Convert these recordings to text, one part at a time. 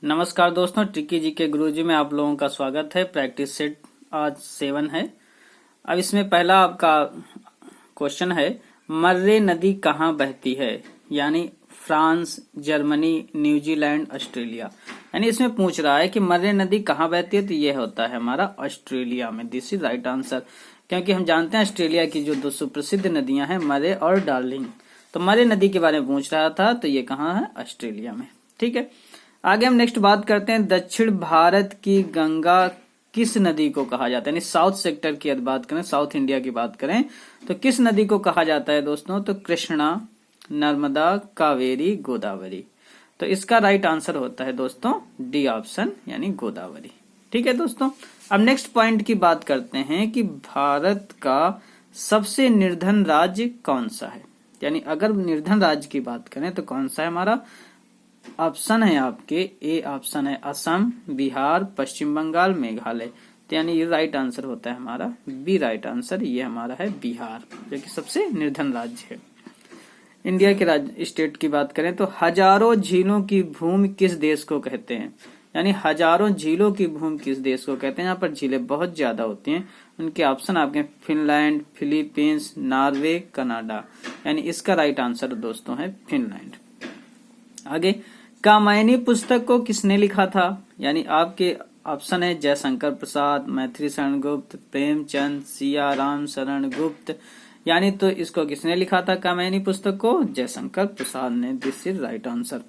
नमस्कार दोस्तों, ट्रिकी जी के गुरुजी में आप लोगों का स्वागत है। प्रैक्टिस सेट आज 7 है। अब इसमें पहला आपका क्वेश्चन है, मर्रे नदी कहाँ बहती है? यानी फ्रांस, जर्मनी, न्यूजीलैंड, ऑस्ट्रेलिया। यानी इसमें पूछ रहा है कि मर्रे नदी कहाँ बहती है, तो यह होता है हमारा ऑस्ट्रेलिया में। दिस इज राइट आंसर, क्योंकि हम जानते हैं ऑस्ट्रेलिया की जो दो सुप्रसिद्ध नदियां हैं मर्रे और डार्लिंग। तो मर्रे नदी के बारे में पूछ रहा था, तो ये कहाँ है? ऑस्ट्रेलिया में। ठीक है, आगे हम नेक्स्ट बात करते हैं, दक्षिण भारत की गंगा किस नदी को कहा जाता है? यानी साउथ सेक्टर की बात करें, साउथ इंडिया की बात करें, तो किस नदी को कहा जाता है दोस्तों? तो कृष्णा, नर्मदा, कावेरी, गोदावरी। तो इसका राइट आंसर होता है दोस्तों डी ऑप्शन, यानी गोदावरी। ठीक है दोस्तों, अब नेक्स्ट पॉइंट की बात करते हैं कि भारत का सबसे निर्धन राज्य कौन सा है? यानी अगर निर्धन राज्य की बात करें तो कौन सा है हमारा? ऑप्शन है आपके, ए ऑप्शन है असम, बिहार, पश्चिम बंगाल, मेघालय। तो यानी ये राइट आंसर होता है हमारा बी राइट आंसर, ये हमारा है बिहार, जो कि सबसे निर्धन राज्य है। इंडिया के राज्य स्टेट की बात करें तो हजारों झीलों की भूमि किस देश को कहते हैं? यानी हजारों झीलों की भूमि किस देश को कहते हैं? यहाँ पर झीलें बहुत ज्यादा होती हैं। उनके ऑप्शन आपके फिनलैंड, फिलीपींस, नॉर्वे, कनाडा। यानी इसका राइट आंसर दोस्तों है फिनलैंड। आगे, कामायनी पुस्तक को किसने लिखा था? यानी आपके ऑप्शन है जयशंकर प्रसाद, मैथिली शरण गुप्त, प्रेमचंद, सिया राम शरण गुप्त। यानी तो इसको किसने लिखा था कामायनी पुस्तक को? जयशंकर प्रसाद ने। This is right answer.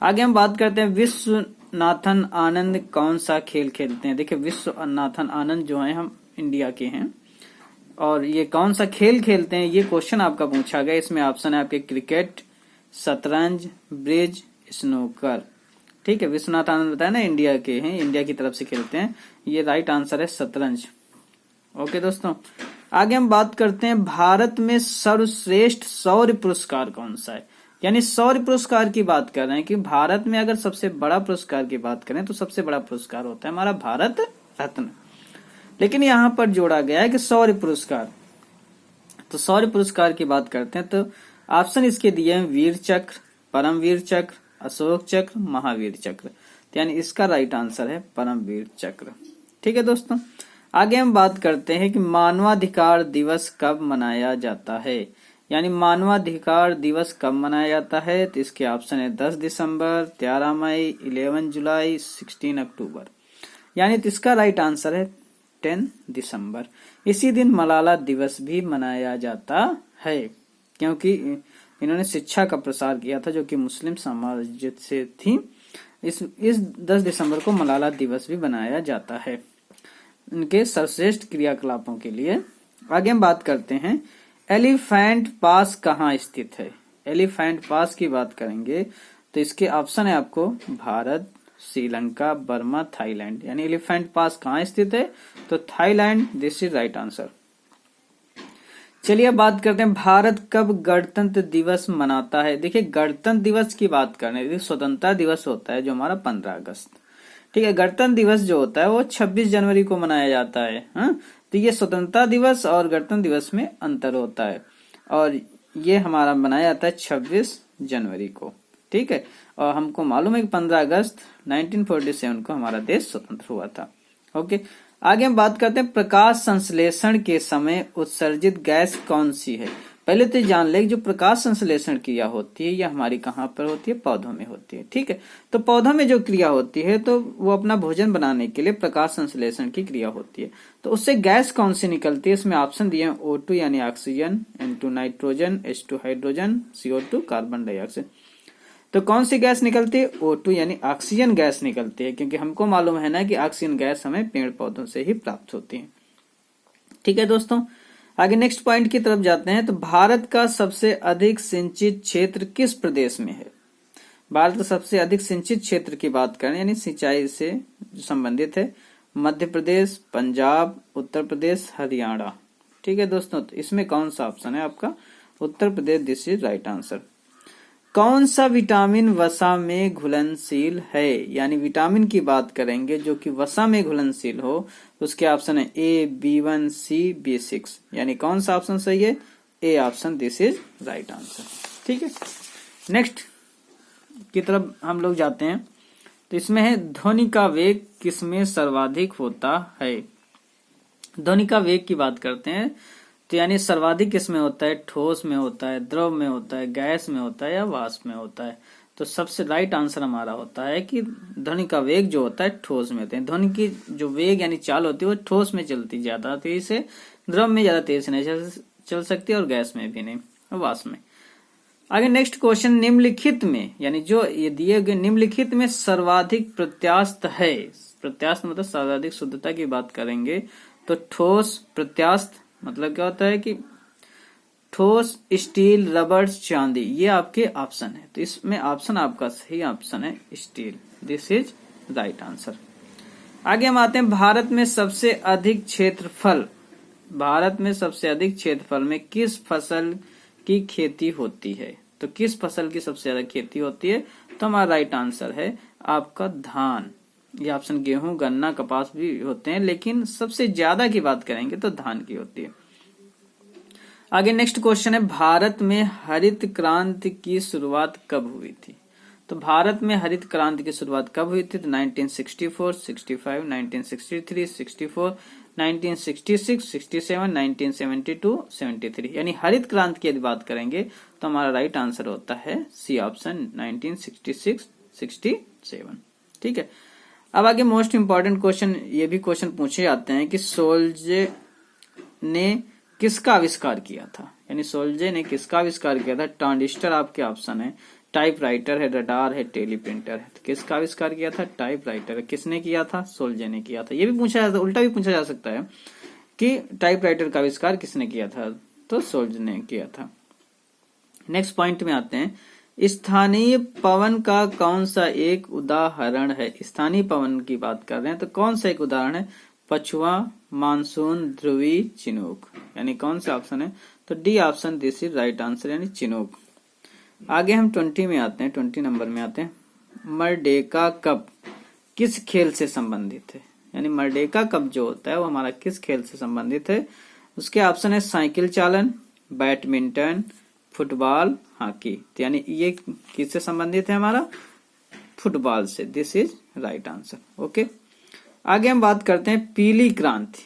आगे हम बात करते हैं, विश्वनाथन आनंद कौन सा खेल खेलते हैं? देखिए, विश्वनाथन आनंद जो है हम इंडिया के हैं, और ये कौन सा खेल खेलते हैं, ये क्वेश्चन आपका पूछा गया। इसमें ऑप्शन है आपके क्रिकेट, शतरंज, ब्रिज, स्नूकर। ठीक है, विश्वनाथ आनंद बताया ना इंडिया के हैं, इंडिया की तरफ से खेलते हैं। ये राइट आंसर है शतरंज। ओके दोस्तों, आगे हम बात करते हैं, भारत में सर्वश्रेष्ठ शौर्य पुरस्कार कौन सा है? यानी शौर्य पुरस्कार की बात कर रहे हैं कि भारत में अगर सबसे बड़ा पुरस्कार की बात करें तो सबसे बड़ा पुरस्कार होता है हमारा भारत रत्न। लेकिन यहाँ पर जोड़ा गया है कि शौर्य पुरस्कार। तो शौर्य पुरस्कार की बात करते हैं तो ऑप्शन इसके दिए हैं वीर चक्र, परमवीर चक्र, अशोक चक्र, महावीर चक्र। तो यानी इसका राइट आंसर है परमवीर चक्र। ठीक है दोस्तों, आगे हम बात करते हैं कि मानवाधिकार दिवस कब मनाया जाता है? यानी मानवाधिकार दिवस कब मनाया जाता है? तो इसके ऑप्शन है 10 दिसंबर, 13 मई, 11 जुलाई, 16 अक्टूबर। यानी तो इसका राइट आंसर है 10 दिसंबर। इसी दिन मलाला दिवस भी मनाया जाता है, क्योंकि इन्होंने शिक्षा का प्रसार किया था जो कि मुस्लिम समाज से थी। इस 10 दिसंबर को मलाला दिवस भी बनाया जाता है उनके सर्वश्रेष्ठ क्रियाकलापों के लिए। आगे हम बात करते हैं, एलिफेंट पास कहाँ स्थित है? एलिफेंट पास की बात करेंगे तो इसके ऑप्शन है आपको भारत, श्रीलंका, बर्मा, थाईलैंड। यानी एलिफेंट पास कहाँ स्थित है? तो Thailand. This is right answer. चलिए अब बात करते हैं, भारत कब गणतंत्र दिवस मनाता है? देखिए, गणतंत्र दिवस की बात करने, स्वतंत्रता दिवस होता है जो हमारा 15 अगस्त। ठीक है, गणतंत्र दिवस जो होता है वो 26 जनवरी को मनाया जाता है। हाँ? तो ये स्वतंत्रता दिवस और गणतंत्र दिवस में अंतर होता है, और ये हमारा मनाया जाता है 26 जनवरी को। ठीक है, और हमको मालूम है कि 15 अगस्त 1947 को हमारा देश स्वतंत्र हुआ था। ओके, आगे हम बात करते हैं, प्रकाश संश्लेषण के समय उत्सर्जित गैस कौन सी है? पहले तो जान ले, जो प्रकाश संश्लेषण क्रिया होती है यह हमारी कहाँ पर होती है? पौधों में होती है। ठीक है, तो पौधों में जो क्रिया होती है तो वो अपना भोजन बनाने के लिए प्रकाश संश्लेषण की क्रिया होती है। तो उससे गैस कौन सी निकलती है? इसमें ऑप्शन दिए हैं O2 यानी oxygen, N2 nitrogen, H2 hydrogen, CO2 carbon dioxide. तो कौन सी गैस निकलती है? O2 यानी ऑक्सीजन गैस निकलती है, क्योंकि हमको मालूम है ना कि ऑक्सीजन गैस हमें पेड़ पौधों से ही प्राप्त होती है। ठीक है दोस्तों, आगे नेक्स्ट पॉइंट की तरफ जाते हैं, तो भारत का सबसे अधिक सिंचित क्षेत्र किस प्रदेश में है? भारत का सबसे अधिक सिंचित क्षेत्र की बात करें, यानी सिंचाई से जो संबंधित है, मध्य प्रदेश, पंजाब, उत्तर प्रदेश, हरियाणा। ठीक है दोस्तों, तो इसमें कौन सा ऑप्शन है आपका? Uttar Pradesh. This is right answer. कौन सा विटामिन वसा में घुलनशील है? यानी विटामिन की बात करेंगे जो कि वसा में घुलनशील हो, उसके ऑप्शन है A, B1, C, B6। यानी कौन सा ऑप्शन सही है? A option. This is right answer. ठीक है, नेक्स्ट की तरफ हम लोग जाते हैं, तो इसमें है ध्वनि का वेग किसमें सर्वाधिक होता है। ध्वनि का वेग की बात करते हैं तो यानी सर्वाधिक किसमें होता है, ठोस में होता है, द्रव में होता है, गैस में होता है या वाष्प में होता है। तो सबसे राइट आंसर हमारा होता है कि ध्वनि का वेग जो होता है ठोस में होते हैं। ध्वनि की जो वेग यानी चाल होती है वो ठोस में चलती ज्यादा तेजी से, द्रव में ज्यादा तेजी से नहीं चल सकती और गैस में भी नहीं, वाष्प में। आगे नेक्स्ट क्वेश्चन, निम्नलिखित में यानी जो ये दिए गए निम्नलिखित में सर्वाधिक प्रत्यास्थ है। प्रत्यास्थ मतलब सर्वाधिक शुद्धता की बात करेंगे तो ठोस, प्रत्यास्थ मतलब क्या होता है कि ठोस, स्टील, रबर, चांदी, ये आपके ऑप्शन है। तो इसमें ऑप्शन आपका सही ऑप्शन है steel. This is right answer. आगे हम आते हैं भारत में सबसे अधिक क्षेत्रफल, भारत में सबसे अधिक क्षेत्रफल में किस फसल की खेती होती है। तो किस फसल की सबसे ज्यादा खेती होती है, तो हमारा राइट आंसर है आपका धान। ये ऑप्शन गेहूं, गन्ना, कपास भी होते हैं, लेकिन सबसे ज्यादा की बात करेंगे तो धान की होती है। आगे नेक्स्ट क्वेश्चन है, भारत में हरित क्रांति की शुरुआत कब हुई थी। तो भारत में हरित क्रांति की शुरुआत कब हुई थी, तो 1964, 65, 1963, 64, 1966, 67, 1972, 73। यानी हरित क्रांति की यदि बात करेंगे तो हमारा राइट आंसर होता है सी ऑप्शन 1966, 67। ठीक है। अब आगे मोस्ट इंपॉर्टेंट क्वेश्चन, ये भी क्वेश्चन पूछे जाते हैं कि सोल्जे ने किसका आविष्कार किया था। यानी सोल्जे ने किसका आविष्कार किया था। ट्रांजिस्टर आपके ऑप्शन है, टाइपराइटर है, रडार है, टेलीप्रिंटर है। तो किसका आविष्कार किया था, टाइपराइटर। किसने किया था, सोल्जे ने किया था। ये भी पूछा जाता है, उल्टा भी पूछा जा सकता है कि टाइपराइटर का आविष्कार किसने किया था, तो सोल्जे ने किया था। नेक्स्ट पॉइंट में आते हैं, स्थानीय पवन का कौन सा एक उदाहरण है। स्थानीय पवन की बात कर रहे हैं तो कौन सा एक उदाहरण है, पछुआ, मानसून, ध्रुवी, चिनूक। यानी कौन सा ऑप्शन है, तो D option this is right answer, यानी चिनूक। आगे हम 20 में आते हैं, 20 नंबर में आते हैं, मर्डेका कप किस खेल से संबंधित है। यानी मर्डेका कप जो होता है वो हमारा किस खेल से संबंधित है। उसके ऑप्शन है साइकिल चालन, बैडमिंटन, फुटबॉल, हॉकी। तो यानी ये किससे संबंधित है, हमारा फुटबॉल से। This is right answer. Okay. आगे हम बात करते हैं पीली क्रांति।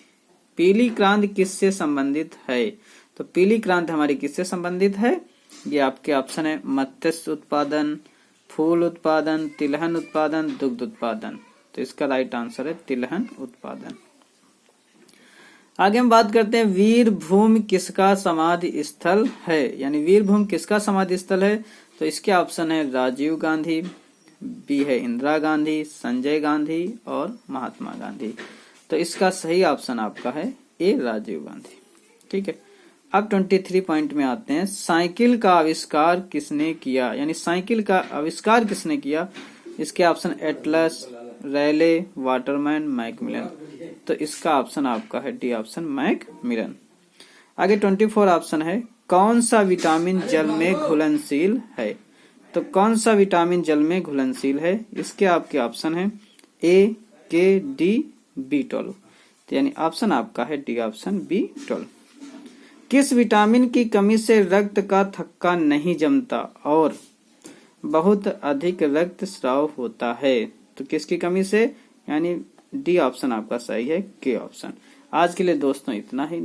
पीली क्रांति किससे संबंधित है, तो पीली क्रांति हमारी किससे संबंधित है, ये आपके ऑप्शन है मत्स्य उत्पादन, फूल उत्पादन, तिलहन उत्पादन, दुग्ध उत्पादन। तो इसका राइट आंसर है तिलहन उत्पादन। आगे हम बात करते हैं वीरभूमि किसका समाधि स्थल है। यानी वीरभूमि किसका समाधि स्थल है, तो इसके ऑप्शन है राजीव गांधी, बी है इंदिरा गांधी, संजय गांधी और महात्मा गांधी। तो इसका सही ऑप्शन आपका है ए राजीव गांधी। ठीक है। अब 23 पॉइंट में आते हैं, साइकिल का आविष्कार किसने किया। यानी साइकिल का आविष्कार किसने किया। इसके ऑप्शन एटलस, रेले, वाटरमैन, मैकमिलन। तो इसका ऑप्शन आपका है डी ऑप्शन मैकमिलन। आगे 24 ऑप्शन है, कौन सा विटामिन जल में घुलनशील है। तो कौन सा विटामिन जल में घुलनशील है, इसके आपके ऑप्शन है ए, के, डी, बी12। तो यानी ऑप्शन आपका है डी ऑप्शन बी12। किस विटामिन की कमी से रक्त का थक्का नहीं जमता और बहुत अधिक रक्त स्राव होता है। तो किसकी कमी से, यानी डी ऑप्शन आपका सही है, के ऑप्शन। आज के लिए दोस्तों इतना ही।